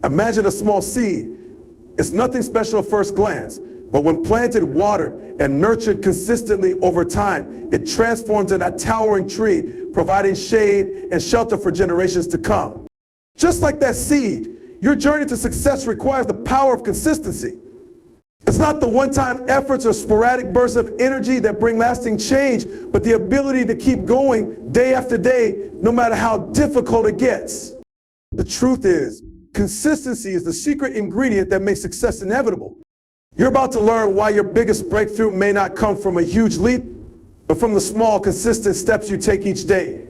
Imagine a small seed. It's nothing special at first glance, but when planted, watered, and nurtured consistently over time, it transforms into a towering tree, providing shade and shelter for generations to come. Just like that seed, your journey to success requires the power of consistency. It's not the one-time efforts or sporadic bursts of energy that bring lasting change, but the ability to keep going day after day, no matter how difficult it gets. The truth is, consistency is the secret ingredient that makes success inevitable. You're about to learn why your biggest breakthrough may not come from a huge leap, but from the small, consistent steps you take each day.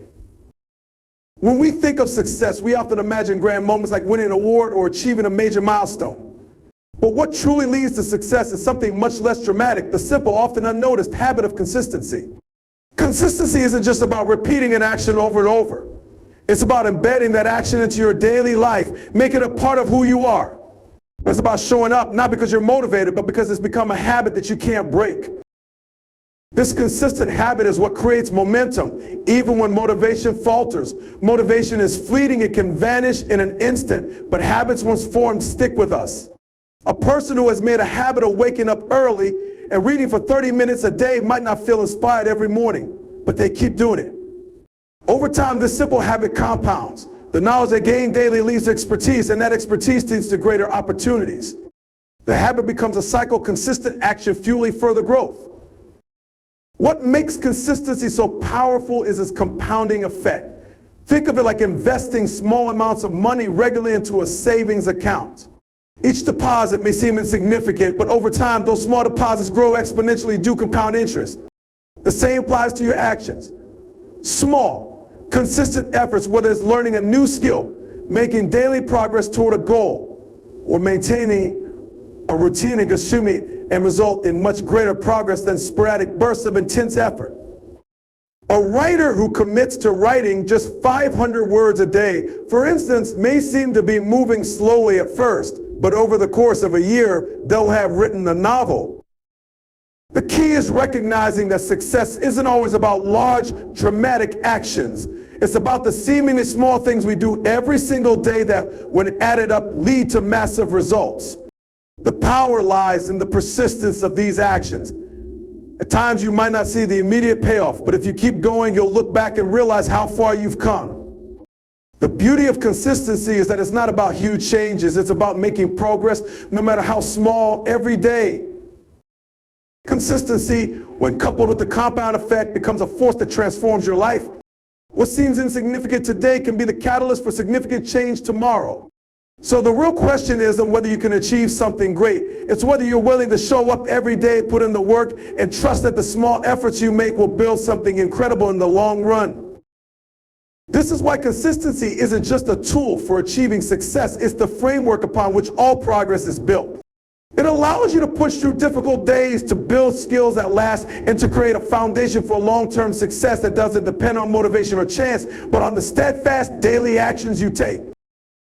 When we think of success, we often imagine grand moments like winning an award or achieving a major milestone. But what truly leads to success is something much less dramatic, the simple, often unnoticed habit of consistency. Consistency isn't just about repeating an action over and over. It's about embedding that action into your daily life, making it a part of who you are. It's about showing up, not because you're motivated, but because it's become a habit that you can't break. This consistent habit is what creates momentum, even when motivation falters. Motivation is fleeting, it can vanish in an instant, but habits once formed stick with us. A person who has made a habit of waking up early and reading for 30 minutes a day might not feel inspired every morning, but they keep doing it. Over time, this simple habit compounds. The knowledge they gain daily leads to expertise, and that expertise leads to greater opportunities. The habit becomes a cycle, consistent action fueling further growth. What makes consistency so powerful is its compounding effect. Think of it like investing small amounts of money regularly into a savings account. Each deposit may seem insignificant, but over time, those small deposits grow exponentially due to compound interest. The same applies to your actions. Small, consistent efforts, whether it's learning a new skill, making daily progress toward a goal, or maintaining a routine and consuming and result in much greater progress than sporadic bursts of intense effort. A writer who commits to writing just 500 words a day, for instance, may seem to be moving slowly at first, but over the course of a year, they'll have written a novel. The key is recognizing that success isn't always about large, dramatic actions. It's about the seemingly small things we do every single day that, when added up, lead to massive results. The power lies in the persistence of these actions. At times you might not see the immediate payoff, but if you keep going, you'll look back and realize how far you've come. The beauty of consistency is that it's not about huge changes, it's about making progress, no matter how small, every day. Consistency, when coupled with the compound effect, becomes a force that transforms your life. What seems insignificant today can be the catalyst for significant change tomorrow. So the real question isn't whether you can achieve something great. It's whether you're willing to show up every day, put in the work, and trust that the small efforts you make will build something incredible in the long run. This is why consistency isn't just a tool for achieving success. It's the framework upon which all progress is built. It allows you to push through difficult days, to build skills that last, and to create a foundation for long-term success that doesn't depend on motivation or chance, but on the steadfast daily actions you take.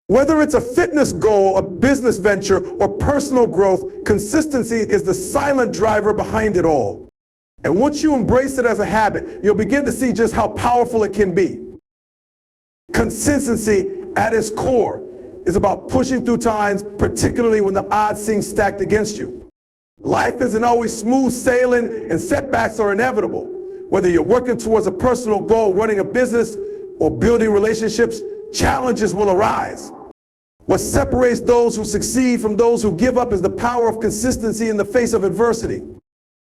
Whether it's a fitness goal, a business venture, or personal growth, consistency is the silent driver behind it all. And once you embrace it as a habit, you'll begin to see just how powerful it can be. Consistency, at its core, is about pushing through times, particularly when the odds seem stacked against you. Life isn't always smooth sailing, and setbacks are inevitable. Whether you're working towards a personal goal, running a business, or building relationships, challenges will arise. What separates those who succeed from those who give up is the power of consistency in the face of adversity.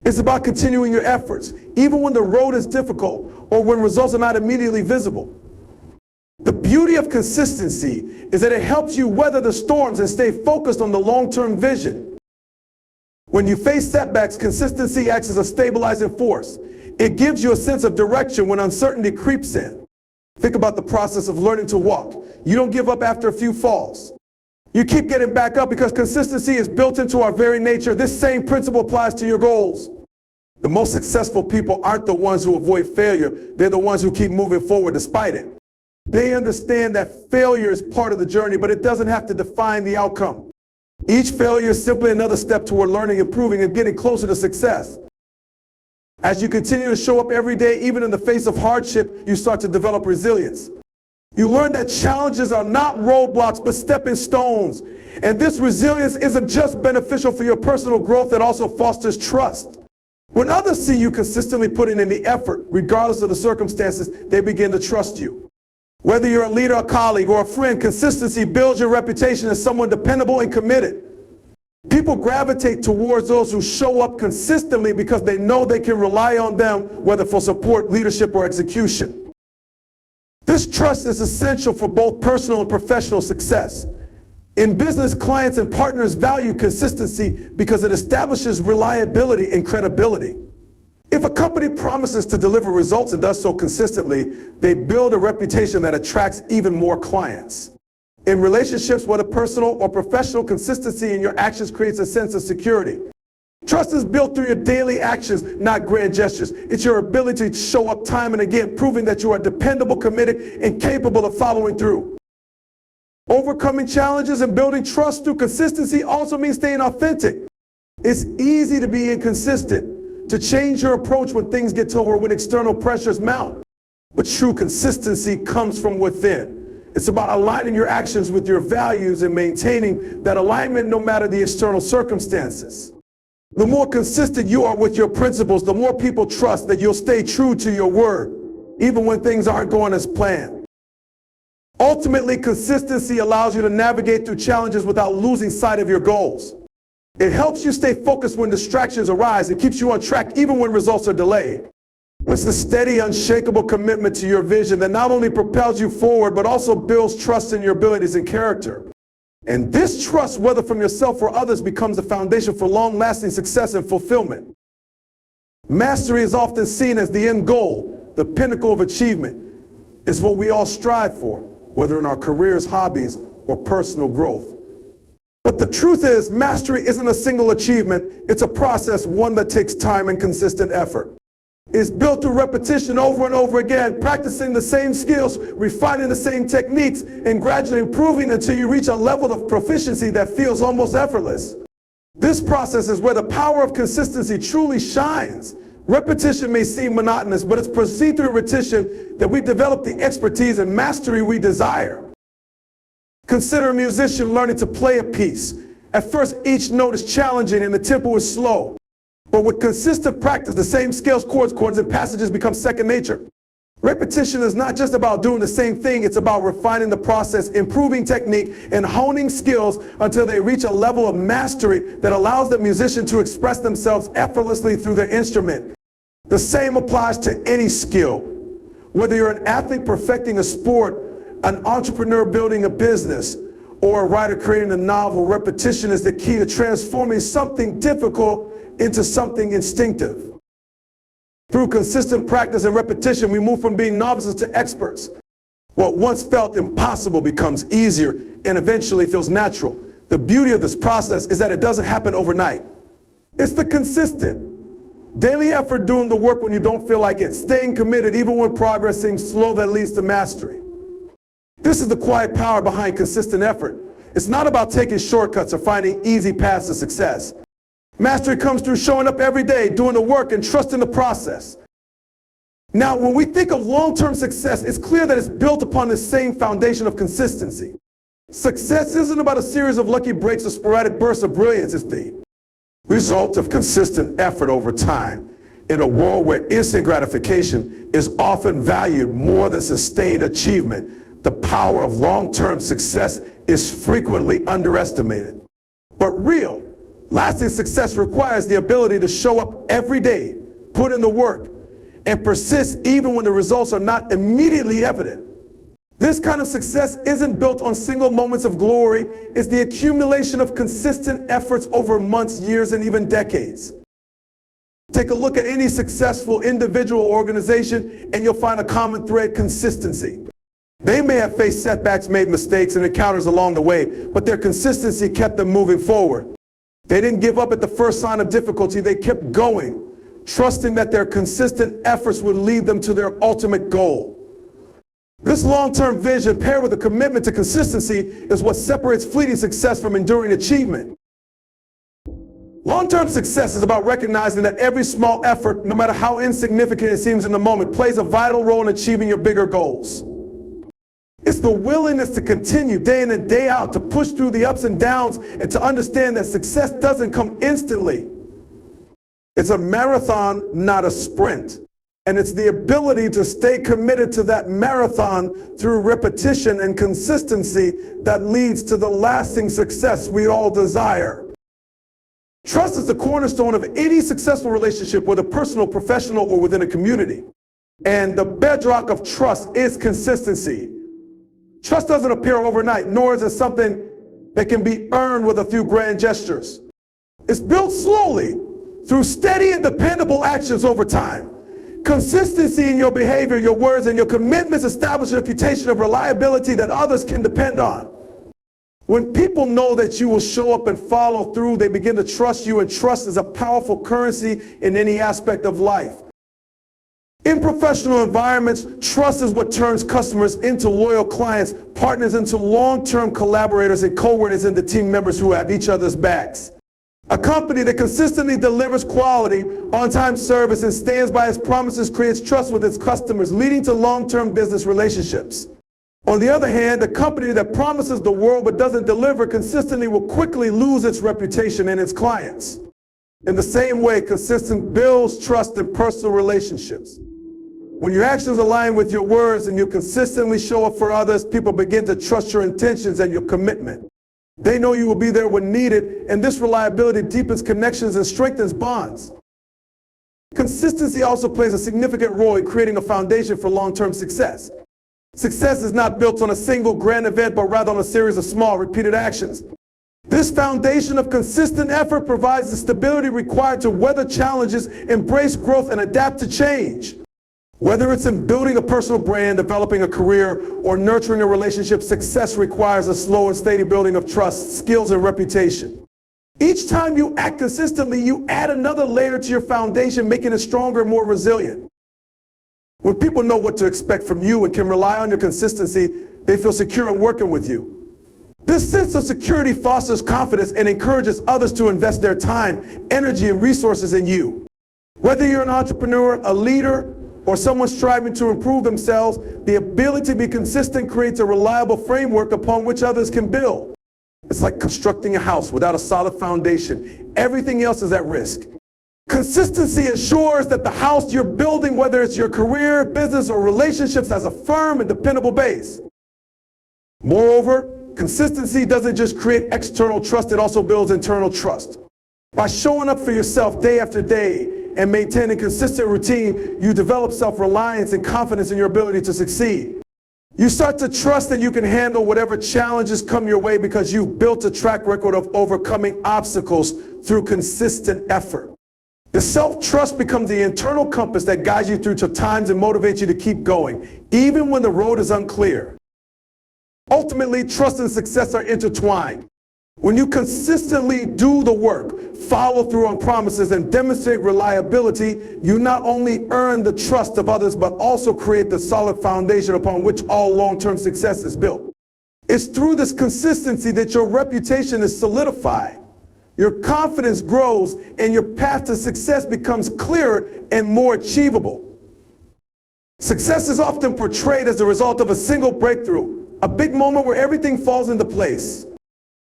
It's about continuing your efforts, even when the road is difficult or when results are not immediately visible. The beauty of consistency is that it helps you weather the storms and stay focused on the long-term vision. When you face setbacks, consistency acts as a stabilizing force. It gives you a sense of direction when uncertainty creeps in. Think about the process of learning to walk. You don't give up after a few falls. You keep getting back up because consistency is built into our very nature. This same principle applies to your goals. The most successful people aren't the ones who avoid failure. They're the ones who keep moving forward despite it. They understand that failure is part of the journey, but it doesn't have to define the outcome. Each failure is simply another step toward learning, improving, and getting closer to success. As you continue to show up every day, even in the face of hardship, you start to develop resilience. You learn that challenges are not roadblocks, but stepping stones. And this resilience isn't just beneficial for your personal growth, it also fosters trust. When others see you consistently putting in the effort, regardless of the circumstances, they begin to trust you. Whether you're a leader, a colleague, or a friend, consistency builds your reputation as someone dependable and committed. People gravitate towards those who show up consistently because they know they can rely on them, whether for support, leadership, or execution. This trust is essential for both personal and professional success. In business, clients and partners value consistency because it establishes reliability and credibility. If a company promises to deliver results and does so consistently, they build a reputation that attracts even more clients. In relationships, whether personal or professional, consistency in your actions creates a sense of security. Trust is built through your daily actions, not grand gestures. It's your ability to show up time and again, proving that you are dependable, committed, and capable of following through. Overcoming challenges and building trust through consistency also means staying authentic. It's easy to be inconsistent, to change your approach when things get tough or when external pressures mount. But true consistency comes from within. It's about aligning your actions with your values and maintaining that alignment no matter the external circumstances. The more consistent you are with your principles, the more people trust that you'll stay true to your word, even when things aren't going as planned. Ultimately, consistency allows you to navigate through challenges without losing sight of your goals. It helps you stay focused when distractions arise and keeps you on track even when results are delayed. It's the steady, unshakable commitment to your vision that not only propels you forward, but also builds trust in your abilities and character. And this trust, whether from yourself or others, becomes the foundation for long-lasting success and fulfillment. Mastery is often seen as the end goal, the pinnacle of achievement. It's what we all strive for, whether in our careers, hobbies, or personal growth. But the truth is, mastery isn't a single achievement. It's a process, one that takes time and consistent effort. It's built through repetition over and over again, practicing the same skills, refining the same techniques, and gradually improving until you reach a level of proficiency that feels almost effortless. This process is where the power of consistency truly shines. Repetition may seem monotonous, but it's proceed through repetition that we develop the expertise and mastery we desire. Consider a musician learning to play a piece. At first, each note is challenging and the tempo is slow. But with consistent practice, the same scales, chords, and passages become second nature. Repetition is not just about doing the same thing, it's about refining the process, improving technique, and honing skills until they reach a level of mastery that allows the musician to express themselves effortlessly through their instrument. The same applies to any skill. Whether you're an athlete perfecting a sport, an entrepreneur building a business, or a writer creating a novel, repetition is the key to transforming something difficult into something instinctive. Through consistent practice and repetition, we move from being novices to experts. What once felt impossible becomes easier and eventually feels natural. The beauty of this process is that it doesn't happen overnight. It's the consistent, daily effort doing the work when you don't feel like it, staying committed even when progress seems slow that leads to mastery. This is the quiet power behind consistent effort. It's not about taking shortcuts or finding easy paths to success. Mastery comes through showing up every day, doing the work, and trusting the process. Now, when we think of long-term success, it's clear that it's built upon the same foundation of consistency. Success isn't about a series of lucky breaks or sporadic bursts of brilliance. It's the result of consistent effort over time. In a world where instant gratification is often valued more than sustained achievement, the power of long-term success is frequently underestimated. But real, lasting success requires the ability to show up every day, put in the work, and persist even when the results are not immediately evident. This kind of success isn't built on single moments of glory. It's the accumulation of consistent efforts over months, years, and even decades. Take a look at any successful individual or organization and you'll find a common thread: consistency. They may have faced setbacks, made mistakes, and encounters along the way, but their consistency kept them moving forward. They didn't give up at the first sign of difficulty. They kept going, trusting that their consistent efforts would lead them to their ultimate goal. This long-term vision, paired with a commitment to consistency, is what separates fleeting success from enduring achievement. Long-term success is about recognizing that every small effort, no matter how insignificant it seems in the moment, plays a vital role in achieving your bigger goals. It's the willingness to continue day in and day out, to push through the ups and downs, and to understand that success doesn't come instantly. It's a marathon, not a sprint. And it's the ability to stay committed to that marathon through repetition and consistency that leads to the lasting success we all desire. Trust is the cornerstone of any successful relationship, whether personal, professional, or within a community. And the bedrock of trust is consistency. Trust doesn't appear overnight, nor is it something that can be earned with a few grand gestures. It's built slowly through steady and dependable actions over time. Consistency in your behavior, your words, and your commitments establish a reputation of reliability that others can depend on. When people know that you will show up and follow through, they begin to trust you, and trust is a powerful currency in any aspect of life. In professional environments, trust is what turns customers into loyal clients, partners into long-term collaborators, and co-workers into team members who have each other's backs. A company that consistently delivers quality, on-time service, and stands by its promises creates trust with its customers, leading to long-term business relationships. On the other hand, a company that promises the world but doesn't deliver consistently will quickly lose its reputation and its clients. In the same way, consistency builds trust in personal relationships. When your actions align with your words and you consistently show up for others, people begin to trust your intentions and your commitment. They know you will be there when needed, and this reliability deepens connections and strengthens bonds. Consistency also plays a significant role in creating a foundation for long-term success. Success is not built on a single grand event, but rather on a series of small, repeated actions. This foundation of consistent effort provides the stability required to weather challenges, embrace growth, and adapt to change. Whether it's in building a personal brand, developing a career, or nurturing a relationship, success requires a slow and steady building of trust, skills, and reputation. Each time you act consistently, you add another layer to your foundation, making it stronger and more resilient. When people know what to expect from you and can rely on your consistency, they feel secure in working with you. This sense of security fosters confidence and encourages others to invest their time, energy, and resources in you. Whether you're an entrepreneur, a leader, or someone striving to improve themselves, the ability to be consistent creates a reliable framework upon which others can build. It's like constructing a house without a solid foundation. Everything else is at risk. Consistency ensures that the house you're building, whether it's your career, business, or relationships, has a firm and dependable base. Moreover, consistency doesn't just create external trust, it also builds internal trust. By showing up for yourself day after day and maintaining consistent routine, you develop self-reliance and confidence in your ability to succeed. You start to trust that you can handle whatever challenges come your way because you've built a track record of overcoming obstacles through consistent effort. The self-trust becomes the internal compass that guides you through tough times and motivates you to keep going, even when the road is unclear. Ultimately, trust and success are intertwined. When you consistently do the work, follow through on promises, and demonstrate reliability, you not only earn the trust of others, but also create the solid foundation upon which all long-term success is built. It's through this consistency that your reputation is solidified, your confidence grows, and your path to success becomes clearer and more achievable. Success is often portrayed as the result of a single breakthrough, a big moment where everything falls into place.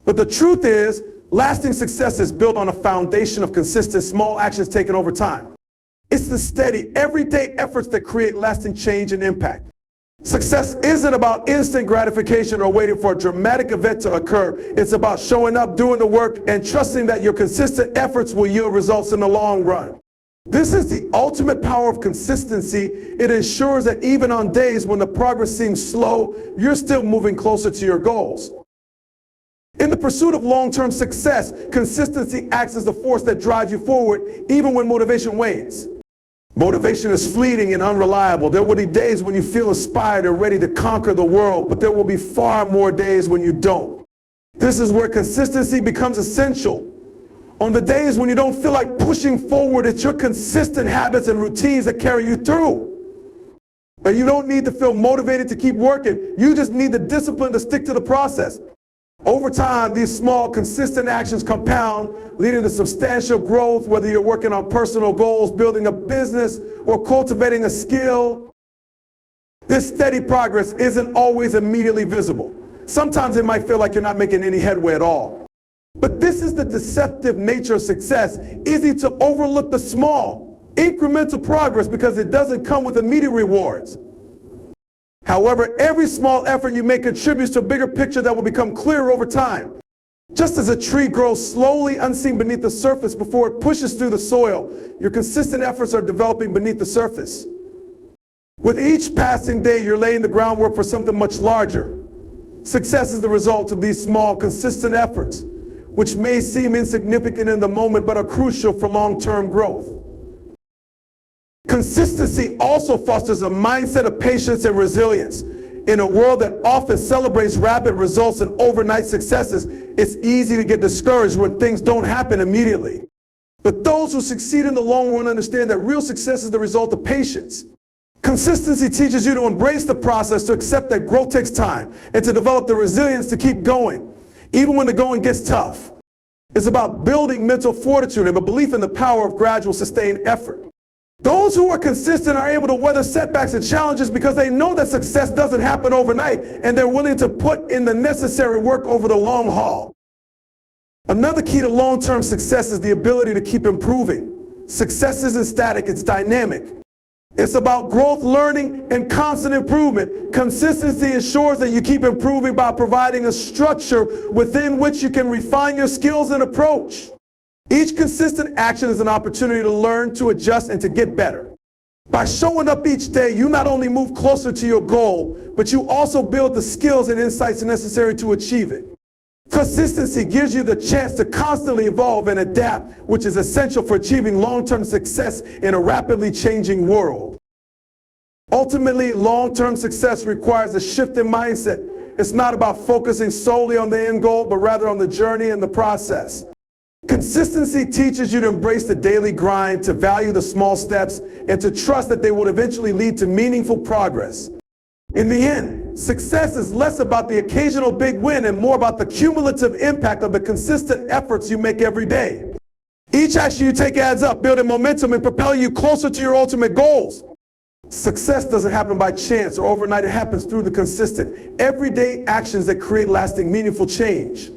But the truth is, lasting success is built on a foundation of consistent small actions taken over time. It's the steady, everyday efforts that create lasting change and impact. Success isn't about instant gratification or waiting for a dramatic event to occur. It's about showing up, doing the work, and trusting that your consistent efforts will yield results in the long run. This is the ultimate power of consistency. It ensures that even on days when the progress seems slow, you're still moving closer to your goals. In the pursuit of long-term success, consistency acts as the force that drives you forward, even when motivation wanes. Motivation is fleeting and unreliable. There will be days when you feel inspired and ready to conquer the world, but there will be far more days when you don't. This is where consistency becomes essential. On the days when you don't feel like pushing forward, it's your consistent habits and routines that carry you through. And you don't need to feel motivated to keep working. You just need the discipline to stick to the process. Over time, these small, consistent actions compound, leading to substantial growth, whether you're working on personal goals, building a business, or cultivating a skill. This steady progress isn't always immediately visible. Sometimes it might feel like you're not making any headway at all. But this is the deceptive nature of success. Easy to overlook the small, incremental progress because it doesn't come with immediate rewards. However, every small effort you make contributes to a bigger picture that will become clearer over time. Just as a tree grows slowly unseen beneath the surface before it pushes through the soil, your consistent efforts are developing beneath the surface. With each passing day, you're laying the groundwork for something much larger. Success is the result of these small, consistent efforts, which may seem insignificant in the moment but are crucial for long-term growth. Consistency also fosters a mindset of patience and resilience. In a world that often celebrates rapid results and overnight successes, it's easy to get discouraged when things don't happen immediately. But those who succeed in the long run understand that real success is the result of patience. Consistency teaches you to embrace the process, to accept that growth takes time, and to develop the resilience to keep going, even when the going gets tough. It's about building mental fortitude and a belief in the power of gradual, sustained effort. Those who are consistent are able to weather setbacks and challenges because they know that success doesn't happen overnight, and they're willing to put in the necessary work over the long haul. Another key to long-term success is the ability to keep improving. Success isn't static, it's dynamic. It's about growth, learning, and constant improvement. Consistency ensures that you keep improving by providing a structure within which you can refine your skills and approach. Each consistent action is an opportunity to learn, to adjust, and to get better. By showing up each day, you not only move closer to your goal, but you also build the skills and insights necessary to achieve it. Consistency gives you the chance to constantly evolve and adapt, which is essential for achieving long-term success in a rapidly changing world. Ultimately, long-term success requires a shift in mindset. It's not about focusing solely on the end goal, but rather on the journey and the process. Consistency teaches you to embrace the daily grind, to value the small steps, and to trust that they will eventually lead to meaningful progress. In the end, success is less about the occasional big win and more about the cumulative impact of the consistent efforts you make every day. Each action you take adds up, building momentum and propelling you closer to your ultimate goals. Success doesn't happen by chance or overnight. It happens through the consistent, everyday actions that create lasting, meaningful change.